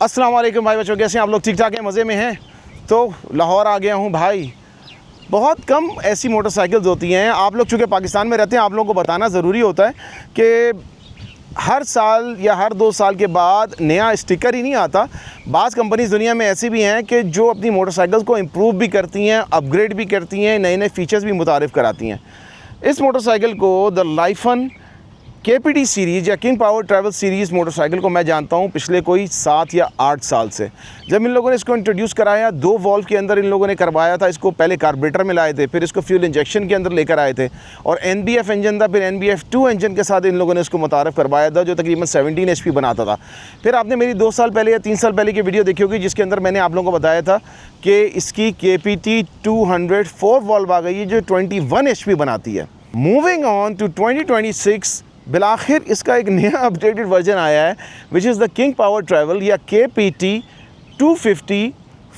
अस्सलाम वालेकुम भाई बच्चों, कैसे हैं आप लोग? ठीक ठाक हैं, मज़े में हैं? तो लाहौर आ गया हूँ भाई। बहुत कम ऐसी मोटरसाइकिल्स होती हैं, आप लोग चूँकि पाकिस्तान में रहते हैं, आप लोगों को बताना ज़रूरी होता है कि हर साल या हर 2 साल के बाद नया स्टिकर ही नहीं आता। बाज़ कंपनीज़ दुनिया में ऐसी भी हैं कि जो अपनी मोटरसाइकिल्स को इम्प्रूव भी करती हैं, अपग्रेड भी करती हैं, नए नए फ़ीचर्स भी मुतारिफ़ कराती हैं। इस मोटरसाइकिल को द लाइफन KPT सीरीज़ या king power travel series motorcycle को मैं जानता हूँ पिछले कोई 7 या 8 साल से। जब इन लोगों ने इसको इंट्रोड्यूस कराया, 2 वॉल्व के अंदर इन लोगों ने करवाया था। इसको पहले कार्बोरेटर में लाए थे, फिर इसको फ्यूल इंजेक्शन के अंदर लेकर आए थे और NBF इंजन था, फिर NBF2 इंजन के साथ इन लोगों ने इसको मुतारफ़ करवाया था, जो तकरीबन 17 HP बनाता था। फिर आपने मेरी 2 साल पहले या 3 साल पहले की वीडियो देखी होगी, जिसके अंदर मैंने आप लोगों को बताया था कि इसकी KPT 204 वॉल्व आ गई है, जो 21 HP बनाती है। मूविंग ऑन टू 2026, बिलाखिर इसका एक नया अपडेटेड वर्जन आया है, which is the king power travel या KPT 250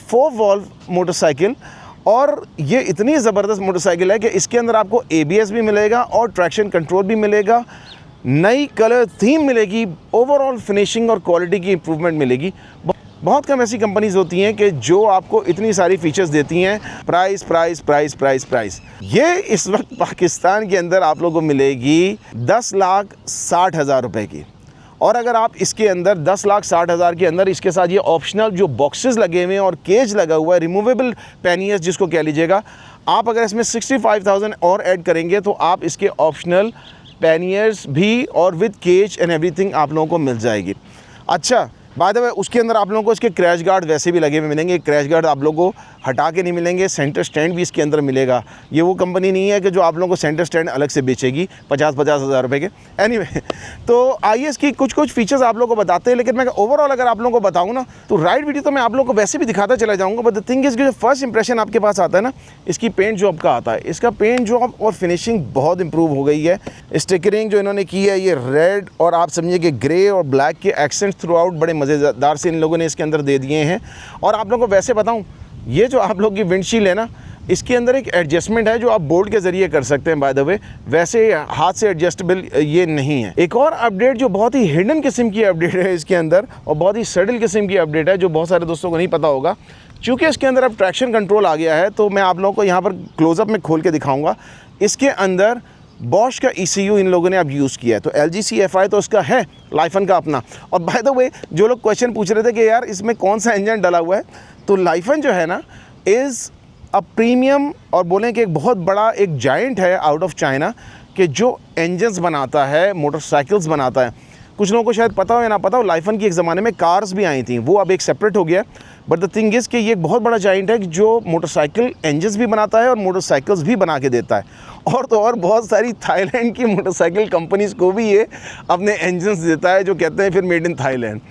4 वॉल्व मोटरसाइकिल। और ये इतनी ज़बरदस्त मोटरसाइकिल है कि इसके अंदर आपको ABS भी मिलेगा और ट्रैक्शन कंट्रोल भी मिलेगा, नई कलर थीम मिलेगी, ओवरऑल फिनिशिंग और क्वालिटी की इम्प्रूवमेंट मिलेगी। बहुत कम ऐसी कंपनीज़ होती हैं कि जो आपको इतनी सारी फीचर्स देती हैं। Price price price price price ये इस वक्त पाकिस्तान के अंदर आप लोगों को मिलेगी 10,60,000 रुपए की। और अगर आप इसके अंदर 10,60,000 के अंदर इसके साथ ये ऑप्शनल जो बॉक्सेस लगे हुए हैं और केज लगा हुआ है, रिमूवेबल पैनियर्स जिसको कह लीजिएगा, आप अगर इसमें 65,000 और ऐड करेंगे तो आप इसके ऑप्शनल पैनियर्स भी और विद केज एंड एवरीथिंग आप लोगों को मिल जाएगी। अच्छा, बाय द वे उसके अंदर आप लोगों को इसके क्रैश गार्ड वैसे भी लगे हुए मिलेंगे। क्रैश गार्ड आप लोगों को हटा के नहीं मिलेंगे, सेंटर स्टैंड भी इसके अंदर मिलेगा। ये वो कंपनी नहीं है कि जो आप लोगों को सेंटर स्टैंड अलग से बेचेगी 50-50 हज़ार रुपये के। एनीवे, तो आइए इसकी कुछ फीचर्स आप लोगों को बताते हैं। लेकिन मैं ओवरऑल अगर आप लोगों को बताऊँ ना, तो राइड वीडियो तो मैं आप लोगों को वैसे भी दिखाता चला जाऊँगा, बट द थिंग इज़ जो फर्स्ट इंप्रेशन आपके पास आता है ना, इसकी पेंट जॉब का आता है। इसका पेंट जॉब और फिनिशिंग बहुत इंप्रूव हो गई है। स्टिकरिंग जो इन्होंने की है, ये रेड और आप समझिए कि ग्रे और ब्लैक के एक्सेंट थ्रू आउट बड़े मज़ेदार से इन लोगों ने इसके अंदर दे दिए हैं। और आप लोगों को वैसे बताऊं, ये जो आप लोग की विंडशील्ड है ना, इसके अंदर एक एडजस्टमेंट है जो आप बोर्ड के ज़रिए कर सकते हैं। बाय द वे, वैसे हाथ से एडजस्टेबल ये नहीं है। एक और अपडेट जो बहुत ही हिडन किस्म की अपडेट है इसके अंदर, और बहुत ही सडल किस्म की अपडेट है, जो बहुत सारे दोस्तों को नहीं पता होगा। चूँकि इसके अंदर अब ट्रैक्शन कंट्रोल आ गया है, तो मैं आप लोगों को यहाँ पर क्लोज़अप में खोल के दिखाऊँगा। इसके अंदर बॉश का ECU इन लोगों ने अब यूज़ किया है। तो LGC-FI तो उसका है, लाइफन का अपना। और बाय द वे, जो लोग क्वेश्चन पूछ रहे थे कि यार इसमें कौन सा इंजन डला हुआ है, तो लाइफन जो है ना, इज़ अ प्रीमियम और बोलें कि एक बहुत बड़ा एक जायंट है आउट ऑफ चाइना, कि जो इंजन्स बनाता है, मोटरसाइकिल्स बनाता है। कुछ लोगों को शायद पता हो या ना पता हो, लाइफन की एक ज़माने में कार्स भी आई थी, वो अब एक सेपरेट हो गया। बट द थिंग इज़ कि ये एक बहुत बड़ा जाइंट है जो मोटरसाइकिल इंजन्स भी बनाता है और मोटरसाइकिल्स भी बना के देता है। और तो और बहुत सारी थाईलैंड की मोटरसाइकिल कंपनीज़ को भी ये अपने इंजन्स देता है, जो कहते हैं फिर मेड इन थाईलैंड।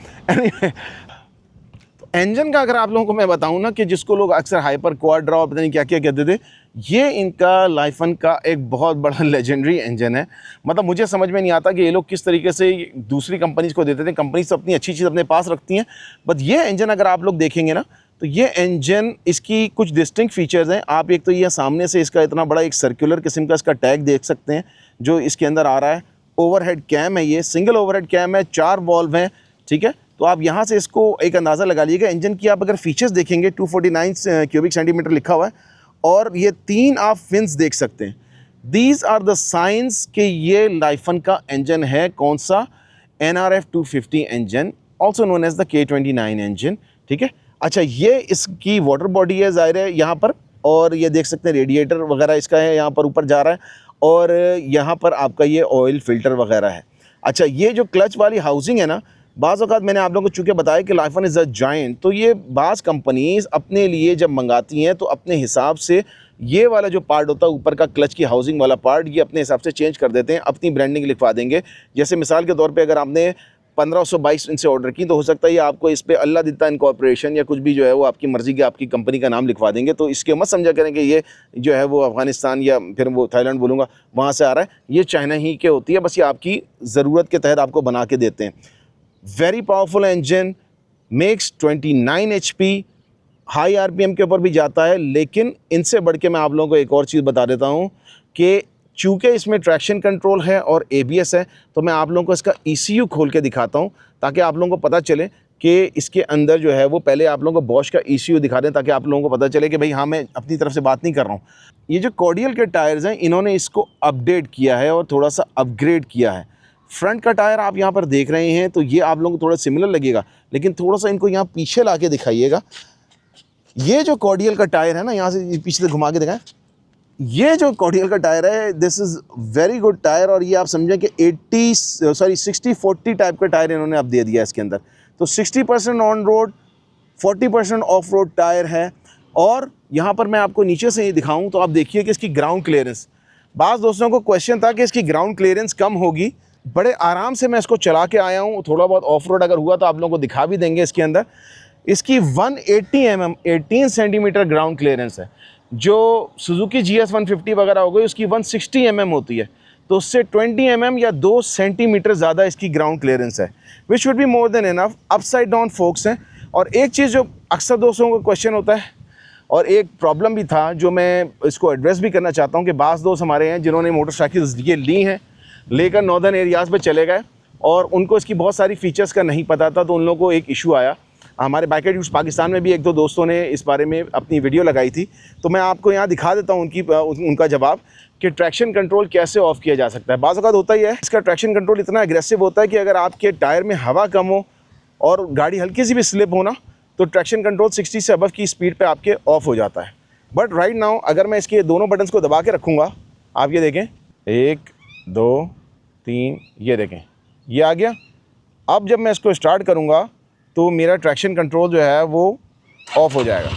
इंजन का अगर आप लोगों को मैं बताऊं ना, कि जिसको लोग अक्सर हाइपर क्वाड्रा और पता नहीं क्या क्या कहते थे, ये इनका लाइफन का एक बहुत बड़ा लेजेंडरी इंजन है। मतलब मुझे समझ में नहीं आता कि ये लोग किस तरीके से दूसरी कंपनीज़ को देते थे। कंपनीज तो अपनी अच्छी चीज़ अपने पास रखती हैं, बट ये इंजन अगर आप लोग देखेंगे ना, तो ये इंजन, इसकी कुछ डिस्टिंक्ट फीचर्स हैं। आप एक तो ये सामने से इसका इतना बड़ा एक सर्कुलर किस्म का इसका टैग देख सकते हैं जो इसके अंदर आ रहा है। ओवरहेड कैम है, ये सिंगल ओवरहेड कैम है, 4 वॉल्व हैं, ठीक है। तो आप यहाँ से इसको एक अंदाज़ा लगा लीजिएगा। इंजन की आप अगर फीचर्स देखेंगे, 249 क्यूबिक सेंटीमीटर लिखा हुआ है, और ये 3 आप फिन्स देख सकते हैं। दीज आर द साइंस कि ये लाइफन का इंजन है। कौन सा? NRF 250 engine, also known as the K29 engine, ठीक है। अच्छा, ये इसकी वाटर बॉडी है ज़ाहिर है यहाँ पर, और ये देख सकते हैं रेडिएटर वगैरह इसका है, यहाँ पर ऊपर जा रहा है, और यहाँ पर आपका ये ऑयल फिल्टर वगैरह है। अच्छा, ये जो क्लच वाली हाउसिंग है ना, बाज़ औक़ात मैंने आप लोगों को चूँकि बताया कि लाइफन इज़ अ जायंट, तो ये बाज़ कंपनीज़ अपने लिए जब मंगाती हैं तो अपने हिसाब से ये वाला जो पार्ट होता है ऊपर का क्लच की हाउसिंग वाला पार्ट, ये अपने हिसाब से चेंज कर देते हैं, अपनी ब्रांडिंग लिखवा देंगे। जैसे मिसाल के तौर पे अगर आपने 1522 इनसे ऑर्डर की, तो हो सकता है ये आपको इस पर अल्लाह दिता इनकॉर्पोरेशन या कुछ भी जो है वो आपकी मर्ज़ी की आपकी कंपनी का नाम लिखवा देंगे। तो इसके मत समझा करें कि ये जो है वो अफ़गानिस्तान या फिर वो थाईलैंड बोलूँगा वहाँ से आ रहा है। ये चाइना ही के होती है, बस ये आपकी ज़रूरत के तहत आपको बना के देते हैं। Very powerful engine, makes 29 HP, high RPM के ऊपर भी जाता है। लेकिन इनसे बढ़ के मैं आप लोगों को एक और चीज़ बता देता हूँ कि चूँकि इसमें ट्रैक्शन कंट्रोल है और ABS है, तो मैं आप लोगों को इसका ECU खोल के दिखाता हूँ ताकि आप लोगों को पता चले कि इसके अंदर जो है वो पहले आप लोगों को बॉश का ECU दिखा दें, ताकि आप लोगों को पता चले कि भाई हाँ, मैं अपनी तरफ से बात नहीं कर रहा हूँ। ये जो कॉर्डियल के टायर्स हैं, इन्होंने इसको अपडेट किया है और थोड़ा सा अपग्रेड किया है। फ्रंट का टायर आप यहाँ पर देख रहे हैं तो ये आप लोगों को थोड़ा सिमिलर लगेगा, लेकिन थोड़ा सा इनको यहाँ पीछे ला के दिखाइएगा। ये जो कॉर्डियल का टायर है ना, यहाँ से पीछे से घुमा के दिखाएं, ये जो कॉर्डियल का टायर है, this is very good tyre. और ये आप समझें कि 60-40 टाइप का टायर इन्होंने अब दे दिया इसके अंदर। तो 60% on road, 40% of road tyre है। और यहाँ पर मैं आपको नीचे से ही दिखाऊं तो आप देखिए कि इसकी ग्राउंड क्लियरेंस, बाज़ दोस्तों को क्वेश्चन था कि इसकी ग्राउंड क्लियरेंस कम होगी। बड़े आराम से मैं इसको चला के आया हूँ। थोड़ा बहुत ऑफ रोड अगर हुआ तो आप लोगों को दिखा भी देंगे। इसके अंदर इसकी 180 mm 18 सेंटीमीटर ग्राउंड क्लियरेंस है। जो सुजुकी GS 150 वगैरह हो गई उसकी 160 mm होती है, तो उससे 20 mm या 2 सेंटीमीटर ज़्यादा इसकी ग्राउंड क्लियरेंस है, which would be more than enough. Upside down focus हैं। और एक चीज़ जो अक्सर दोस्तों को क्वेश्चन होता है और एक प्रॉब्लम भी था जो मैं इसको एड्रेस भी करना चाहता हूँ कि बाज़ दोस्त हमारे हैं जिन्होंने मोटरसाइकिल्स ये ली हैं, लेकर नॉर्दर्न एरियाज़ पे चले गए और उनको इसकी बहुत सारी फ़ीचर्स का नहीं पता था, तो उन लोगों को एक इशू आया। हमारे बाइकर यूज़ पाकिस्तान में भी एक दो दोस्तों ने इस बारे में अपनी वीडियो लगाई थी, तो मैं आपको यहाँ दिखा देता हूँ उनका जवाब कि ट्रैक्शन कंट्रोल कैसे ऑफ़ किया जा सकता है। बाज़ औक़ात होता ही है, इसका ट्रैक्शन कंट्रोल इतना एग्रेसिव होता है कि अगर आपके टायर में हवा कम हो और गाड़ी हल्की सी भी स्लिप हो ना, तो ट्रैक्शन कंट्रोल 60 से अबव की स्पीड पे आपके ऑफ हो जाता है। बट राइट नाउ अगर मैं इसके दोनों बटन्स को दबा के रखूँगा, आप ये देखें, 1 2 3, ये देखें, ये आ गया। अब जब मैं इसको स्टार्ट करूँगा तो मेरा ट्रैक्शन कंट्रोल जो है वो ऑफ हो जाएगा।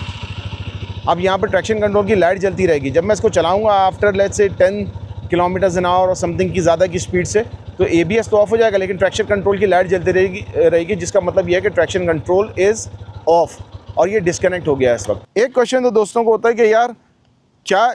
अब यहाँ पर ट्रैक्शन कंट्रोल की लाइट जलती रहेगी। जब मैं इसको चलाऊँगा आफ्टर लेट्स से 10 किलोमीटर/आवर और समथिंग की ज़्यादा की स्पीड से, तो ABS तो ऑफ हो जाएगा, लेकिन ट्रैक्शन कंट्रोल की लाइट जलती रहेगी, जिसका मतलब यह है कि ट्रैक्शन कंट्रोल इज़ ऑफ और ये डिस्कनेक्ट हो गया है इस वक्त। एक क्वेश्चन तो दोस्तों को होता है कि यार क्या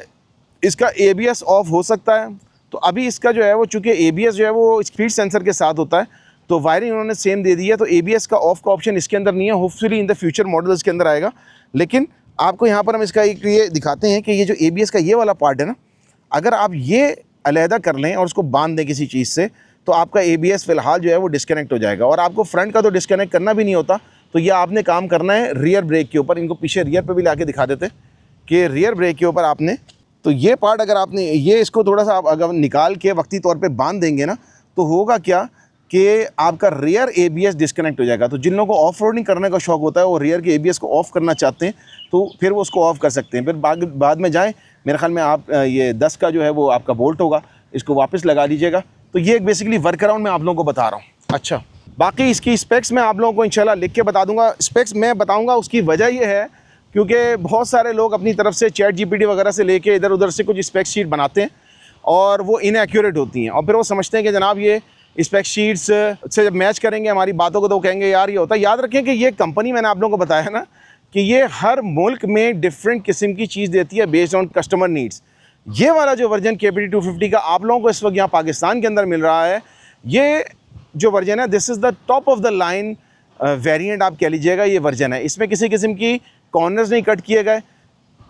इसका ABS ऑफ हो सकता है? तो अभी इसका जो है वो, चूँकि ABS जो है वो स्पीड सेंसर के साथ होता है, तो वायरिंग उन्होंने सेम दे दी है, तो ABS का ऑफ का ऑप्शन इसके अंदर नहीं है। Hopefully in the future model इसके अंदर आएगा। लेकिन आपको यहाँ पर हम इसका एक ये दिखाते हैं कि ये जो ABS का ये वाला पार्ट है ना, अगर आप ये अलहदा कर लें और उसको बांध दें किसी चीज़ से, तो आपका ABS फ़िलहाल जो है वो डिस्कनेक्ट हो जाएगा। और आपको फ्रंट का तो डिस्कनेक्ट करना भी नहीं होता, तो ये आपने काम करना है रियर ब्रेक के ऊपर। इनको पीछे रियर पर भी ला के दिखा देते कि रियर ब्रेक के ऊपर आपने, तो ये पार्ट अगर आपने ये इसको थोड़ा सा आप अगर निकाल के वक्ती तौर पे बांध देंगे ना, तो होगा क्या कि आपका रियर ABS डिस्कनेक्ट हो जाएगा। तो जिन लोगों को ऑफ रोडिंग करने का शौक होता है, वो रियर के ABS को ऑफ़ करना चाहते हैं, तो फिर वो उसको ऑफ़ कर सकते हैं। फिर बाद में जाएँ, मेरे ख्याल में आप ये 10 का जो है वो आपका बोल्ट होगा, इसको वापस लगा लीजिएगा। तो ये बेसिकली वर्क अराउंड मैं आप लोगों को बता रहा हूँ। अच्छा, बाकी इसकी स्पेक्स मैं आप लोगों को इंशाल्लाह लिख के बता दूँगा। स्पेक्स मैं बताऊँगा, उसकी वजह ये है क्योंकि बहुत सारे लोग अपनी तरफ से ChatGPT वगैरह से लेके इधर उधर से कुछ स्पेक शीट बनाते हैं और वो इनएक्यूरेट होती हैं, और फिर वो समझते हैं कि जनाब ये स्पेक शीट्स से जब मैच करेंगे हमारी बातों को तो कहेंगे यार ये होता है। याद रखें कि ये कंपनी, मैंने आप लोगों को बताया ना कि ये हर मुल्क में डिफरेंट किस्म की चीज़ देती है बेस्ड ऑन कस्टमर नीड्स। ये वाला जो वर्जन KPT 250 का आप लोगों को इस वक्त यहाँ पाकिस्तान के अंदर मिल रहा है, ये जो वर्जन है, this is the top of the line variant आप कह लीजिएगा। ये वर्जन है, इसमें किसी किस्म की कॉर्नर्स नहीं कट किए गए।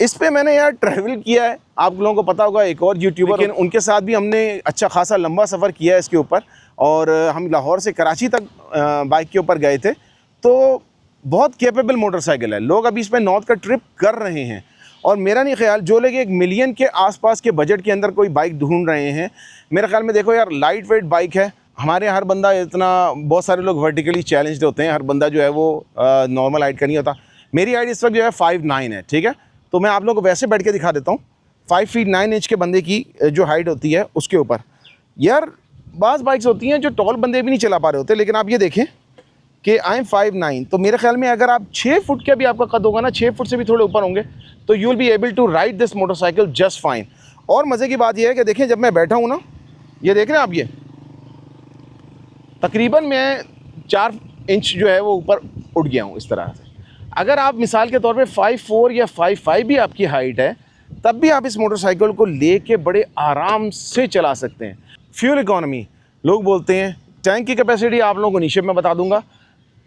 इस पे मैंने यार ट्रैवल किया है, आप लोगों को पता होगा, एक और यूट्यूबर, लेकिन उनके साथ भी हमने अच्छा खासा लंबा सफ़र किया है इसके ऊपर, और हम लाहौर से कराची तक बाइक के ऊपर गए थे। तो बहुत कैपेबल मोटरसाइकिल है। लोग अभी इस पर नॉर्थ का ट्रिप कर रहे हैं, और मेरा नहीं ख्याल जो लोग 1 मिलियन के आसपास के बजट के अंदर कोई बाइक ढूंढ रहे हैं, मेरे ख्याल में देखो यार, लाइट वेट बाइक है। हमारे हर बंदा इतना, बहुत सारे लोग वर्टिकली चैलेंज्ड होते हैं, हर बंदा जो है वो नॉर्मल हाइट का नहीं होता। मेरी हाइट इस वक्त जो है 5'9" है, ठीक है। तो मैं आप लोगों को वैसे बैठ के दिखा देता हूँ 5 फीट 9 इंच के बंदे की जो हाइट होती है उसके ऊपर। यार बाज़ बाइक्स होती हैं जो टॉल बंदे भी नहीं चला पा रहे होते, लेकिन आप ये देखें कि आई एम 5'9", तो मेरे ख्याल में अगर आप 6 फुट का भी आपका कद होगा ना, 6 फुट से भी थोड़े ऊपर होंगे, तो you will be able to ride this motorcycle just fine. और मज़े की बात यह है कि देखें, जब मैं बैठा हूँ ना, ये देख रहे हैं आप, ये तकरीबन मैं 4 इंच जो है वो ऊपर उठ गया हूँ इस तरह से। अगर आप मिसाल के तौर पे 5'4" या 5'5" भी आपकी हाइट है, तब भी आप इस मोटरसाइकिल को लेके बड़े आराम से चला सकते हैं। फ्यूल इकॉनमी लोग बोलते हैं, टैंक की कैपेसिटी आप लोगों को नीचे मैं बता दूंगा।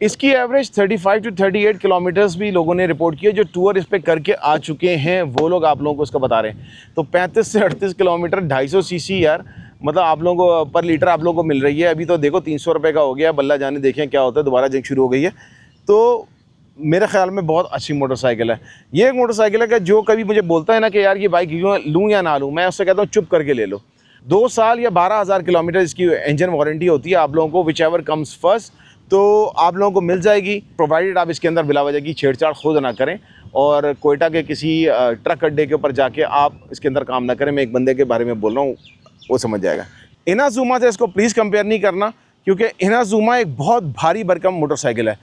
इसकी एवरेज 35 टू 38 किलोमीटर्स भी लोगों ने रिपोर्ट किया, जो टूर इस पर करके आ चुके हैं वो लोग आप लोगों को इसका बता रहे हैं। तो 35 से 38 किलोमीटर 250 सीसी यार, मतलब आप लोगों को पर लीटर आप लोगों को मिल रही है। अभी तो देखो 300 रुपये का हो गया, बल्ला जाने देखें क्या होता है, दोबारा जंग शुरू हो गई है। तो मेरे ख्याल में बहुत अच्छी मोटरसाइकिल है। ये एक मोटरसाइकिल है कि जो कभी मुझे बोलता है ना कि यार ये बाइक लूँ या ना लूँ, मैं उससे कहता हूँ चुप करके ले लो। 2 साल या 12,000 किलोमीटर इसकी इंजन वारंटी होती है आप लोगों को, विच एवर कम्स फर्स्ट, तो आप लोगों को मिल जाएगी, प्रोवाइडेड आप इसके अंदर बिला वजह की छेड़छाड़ खुद ना करें और कोयटा के किसी ट्रक अड्डे के ऊपर जाके आप इसके अंदर काम ना करें। मैं एक बंदे के बारे में बोल रहा हूँ, वो समझ जाएगा। इनाजुमा से इसको प्लीज़ कंपेयर नहीं करना, क्योंकि इनाजुमा एक बहुत भारी भरकम मोटरसाइकिल है।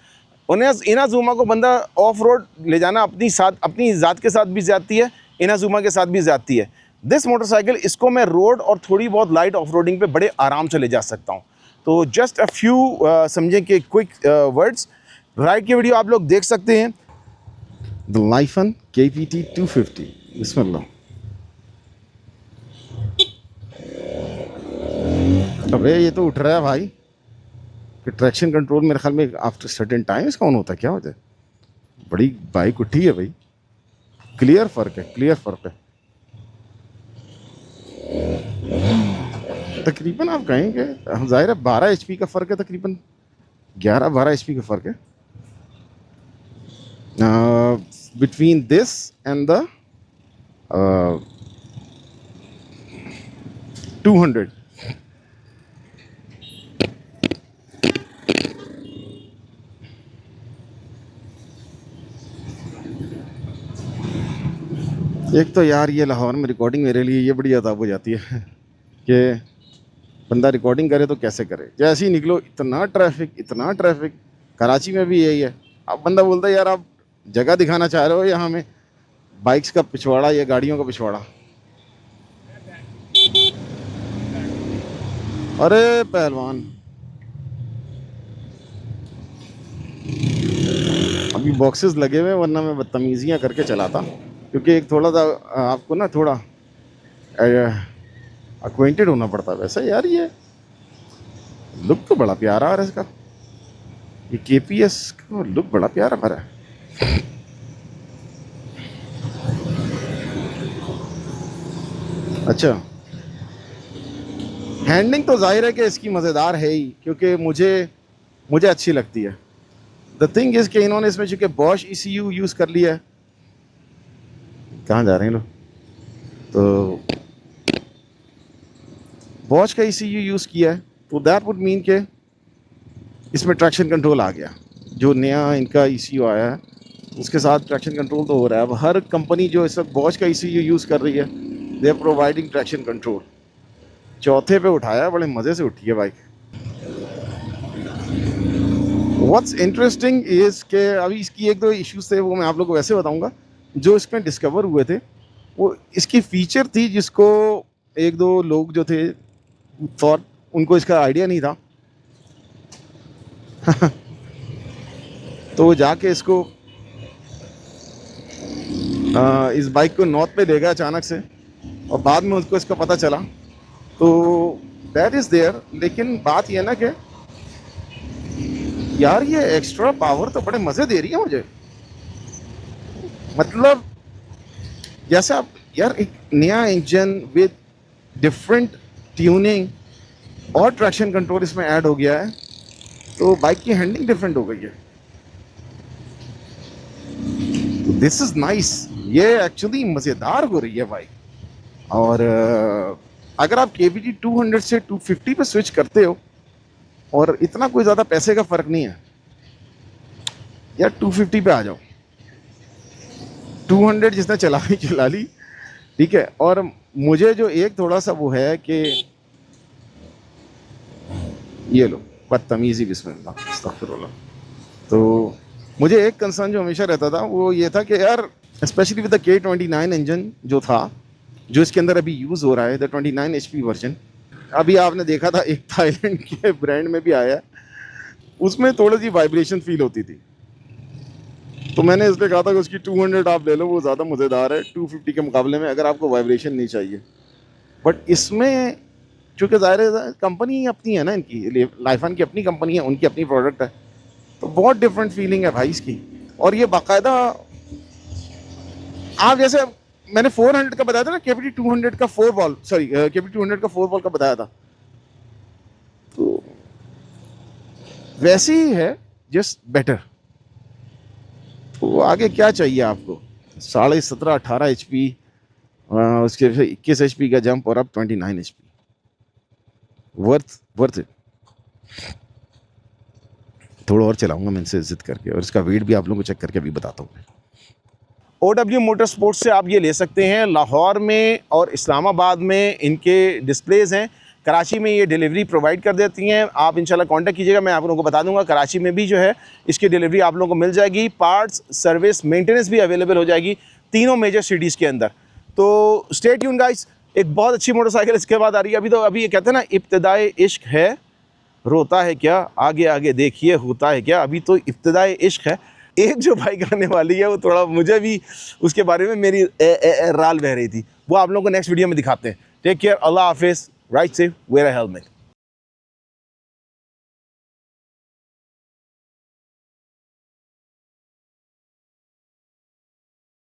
इनाजुमा को बंदा ऑफ रोड ले जाना अपनी ज़ात के साथ भी ज़्यादती है, इनाजुमा के साथ भी ज़्यादती है। दिस मोटरसाइकिल, इसको मैं रोड और थोड़ी बहुत लाइट ऑफ रोडिंग पे बड़े आराम से ले जा सकता हूँ। तो जस्ट अ फ्यू समझें कि क्विक वर्ड्स। राइड की वीडियो आप लोग देख सकते हैं। द लाइफन KPT 250, बिस्मिल्लाह। अबे ये तो उठ रहा है भाई कि ट्रैक्शन कंट्रोल मेरे ख्याल में आफ्टर सर्टेन टाइम इसका ऑन होता है, क्या होता है? बड़ी बाइक उठी है भाई, क्लियर फ़र्क है, क्लियर फ़र्क है। तकरीबन आप कहेंगे हम जाहिर है 12 HP का फ़र्क है, तकरीबन 11-12 HP का फ़र्क है बिटवीन दिस एंड द 200। एक तो यार ये लाहौर में रिकॉर्डिंग मेरे लिए ये बड़ी अताब हो जाती है कि बंदा रिकॉर्डिंग करे तो कैसे करे। जैसे ही निकलो इतना ट्रैफिक। कराची में भी यही है। अब बंदा बोलता है यार आप जगह दिखाना चाह रहे हो या हमें बाइक्स का पिछवाड़ा या गाड़ियों का पिछवाड़ा। अरे पहलवान, अभी बॉक्सेस लगे हुए, वरना मैं बदतमीजियाँ करके चलाता, क्योंकि एक थोड़ा सा आपको ना थोड़ा अक्वेंटेड होना पड़ता है। वैसे यार ये लुक तो बड़ा प्यारा आ रहा है इसका, ये KPS का लुक बड़ा प्यारा भरा है। अच्छा, हैंडलिंग तो जाहिर है कि इसकी मज़ेदार है ही, क्योंकि मुझे अच्छी लगती है। द थिंग इज़ कि इन्होंने इसमें चूँकि बॉश ECU यूज़ कर लिया है। कहाँ जा रहे हैं लोग? तो बॉश का ECU यूज़ किया है, तो दैट वुड मीन के इसमें ट्रैक्शन कंट्रोल आ गया। जो नया इनका ECU आया है उसके साथ ट्रैक्शन कंट्रोल तो हो रहा है। अब हर कंपनी जो इस वक्त बॉश का ECU यूज़ कर रही है, they are providing traction control. चौथे पे उठाया, बड़े मज़े से उठी है बाइक। व्हाट्स इंटरेस्टिंग इज़ के अभी इसकी एक दो इश्यूज़ थे, वो मैं आप लोगों को वैसे बताऊंगा। जो इसमें डिस्कवर हुए थे वो इसकी फ़ीचर थी जिसको एक दो लोग जो थे थॉट, उनको इसका आइडिया नहीं था तो वो जाके इसको इस बाइक को नॉर्थ पे देगा अचानक से, और बाद में उसको इसका पता चला, तो दैट इज़ देयर। लेकिन बात यह ना कि यार ये एक्स्ट्रा पावर तो बड़े मज़े दे रही है मुझे। मतलब जैसे आप यार एक नया इंजन विद डिफरेंट ट्यूनिंग और ट्रैक्शन कंट्रोल इसमें ऐड हो गया है, तो बाइक की हैंडलिंग डिफरेंट हो गई है। दिस इज़ नाइस, ये एक्चुअली मज़ेदार हो रही है बाइक। और अगर आप KPT 200 से 250 पे स्विच करते हो, और इतना कोई ज़्यादा पैसे का फ़र्क नहीं है यार, 250 पे आ जाओ। 200 जिसने चला ली, ठीक है। और मुझे जो एक थोड़ा सा वो है कि ये लो बदतमीज़ी, बिस्मिल्लाह अस्तगफिरुल्लाह। तो मुझे एक कंसर्न जो हमेशा रहता था वो ये था कि यार specially with the K29 engine जो था, जो इसके अंदर अभी यूज़ हो रहा है, द 29 HP वर्जन, अभी आपने देखा था एक थाईलैंड के ब्रांड में भी आया है, उसमें थोड़ी सी वाइब्रेशन फील होती थी। तो मैंने इसलिए कहा था कि उसकी 200 आप ले लो, वो ज़्यादा मज़ेदार है 250 के मुकाबले में, अगर आपको वाइब्रेशन नहीं चाहिए। बट इसमें चूँकि ज़ाहिर है कंपनी अपनी है ना, इनकी लाइफन की अपनी कंपनी है, उनकी अपनी प्रोडक्ट है, तो बहुत डिफरेंट फीलिंग है भाई इसकी। और ये बाकायदा आप जैसे मैंने 400 का बताया था ना, KPT 200 का 4 वॉल्व, सॉरी KPT 200 का 4 वॉल्व का बताया था, तो वैसे ही है, जस्ट बेटर। तो आगे क्या चाहिए आपको, 17.5-18 HP, उसके फिर 21 HP का जंप और अब 29 HP। Worth it. थोड़ा और चलाऊंगा मैं इनसे जिद करके, और इसका वेट भी आप लोगों को चेक करके अभी बताता हूँ। OW मोटर स्पोर्ट्स से आप ये ले सकते हैं। लाहौर में और इस्लामाबाद में इनके डिस्प्लेज़ हैं। कराची में ये डिलीवरी प्रोवाइड कर देती हैं। आप इंशाल्लाह कांटेक्ट कीजिएगा, मैं आप लोगों को बता दूंगा। कराची में भी जो है इसकी डिलीवरी आप लोगों को मिल जाएगी। पार्ट्स, सर्विस, मेंटेनेंस भी अवेलेबल हो जाएगी तीनों मेजर सिटीज़ के अंदर। तो स्टे ट्यून गाइस, एक बहुत अच्छी मोटरसाइकिल इसके बाद आ रही है। अभी ये कहते हैं ना, इब्तिदाए इश्क है, रोता है क्या, आगे आगे देखिए होता है क्या। अभी तो इब्तिदाए इश्क है। एक जो बाइक आने वाली है वो थोड़ा मुझे भी उसके बारे में मेरी राल बह रही थी, वो आप लोगों को नेक्स्ट वीडियो में दिखाते हैं। टेक केयर, अल्लाह हाफिज़, ride safe, wear a helmet.